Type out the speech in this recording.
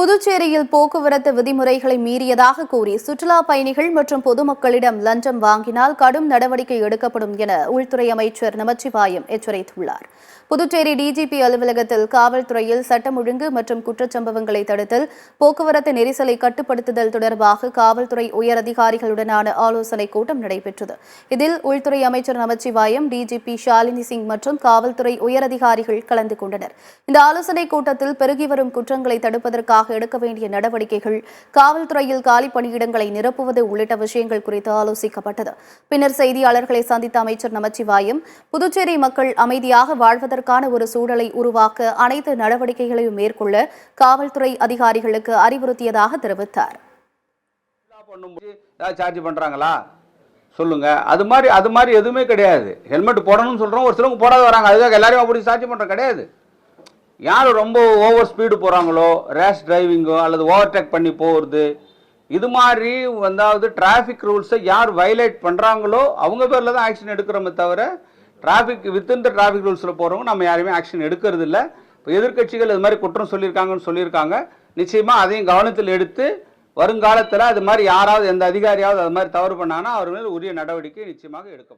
புதுச்சேரியில் போக்குவரத்து விதிமுறைகளை மீறியதாக கூறி சுற்றுலா பயணிகள் மற்றும் பொதுமக்களிடம் லஞ்சம் வாங்கினால் கடும் நடவடிக்கை எடுக்கப்படும் என உள்துறை அமைச்சர் நமச்சிவாயம் எச்சரித்துள்ளார். புதுச்சேரி டிஜிபி அலுவலகத்தில் காவல்துறையில் சட்டம் ஒழுங்கு மற்றும் குற்றச்சம்பவங்களை தடுத்தல், போக்குவரத்து நெரிசலை கட்டுப்படுத்துதல் தொடர்பாக காவல்துறை உயரதிகாரிகளுடனான ஆலோசனைக் கூட்டம் நடைபெற்றது. இதில் உள்துறை அமைச்சர் நமச்சிவாயம், டிஜிபி ஷாலினி சிங் மற்றும் காவல்துறை உயரதிகாரிகள் கலந்து கொண்டனர். இந்த ஆலோசனைக் கூட்டத்தில் பெருகி வரும் குற்றங்களை தடுப்பதற்காக எடுக்க வேண்டிய நடவடிக்கைகள், காவல்துறையில் காலி பணியிடங்களை நிரப்புவது உள்ளிட்ட விஷயங்கள் குறித்து ஆலோசிக்கப்பட்டது. பின்னர் செய்தியாளர்களை சந்தித்த அமைச்சர் நமச்சிவாயம், புதுச்சேரி மக்கள் அமைதியாக வாழ்வதற்கான ஒரு சூழலை உருவாக்க அனைத்து நடவடிக்கைகளையும் மேற்கொள்ள காவல்துறை அதிகாரிகளுக்கு அறிவுறுத்தியதாக தெரிவித்தார். சொல்லுங்க. அது மாதிரி எதுவுமே கிடையாது. ஹெல்மெட் போடணும்னு சொல்றோம், ஒரு சிலவங்க போடாத வராங்க. அதுக்காக எல்லாரையும் அப்படி சாட்சி பண்ற கிடையாது. யார் ரொம்ப ஓவர் ஸ்பீடு போகிறாங்களோ, ரேஷ் டிரைவிங்கோ அல்லது ஓவர்டேக் பண்ணி போகிறது, இது மாதிரி அதாவது டிராஃபிக் ரூல்ஸை யார் வயலேட் பண்ணுறாங்களோ அவங்க பேரில் தான் ஆக்ஷன் எடுக்கிறோமே தவிர, வித்தின் த டிராஃபிக் ரூல்ஸில் போகிறவங்க நம்ம யாருமே ஆக்ஷன் எடுக்கிறது இல்லை. இப்போ எதிர்கட்சிகள் இது மாதிரி குற்றம் சொல்லியிருக்காங்க. நிச்சயமாக அதையும் கவனத்தில் எடுத்து வருங்காலத்தில் அது மாதிரி யாராவது எந்த அதிகாரியாவது அது மாதிரி தவறு பண்ணாங்கன்னா அவர் மேல் உரிய நடவடிக்கை நிச்சயமாக எடுக்கப்படும்.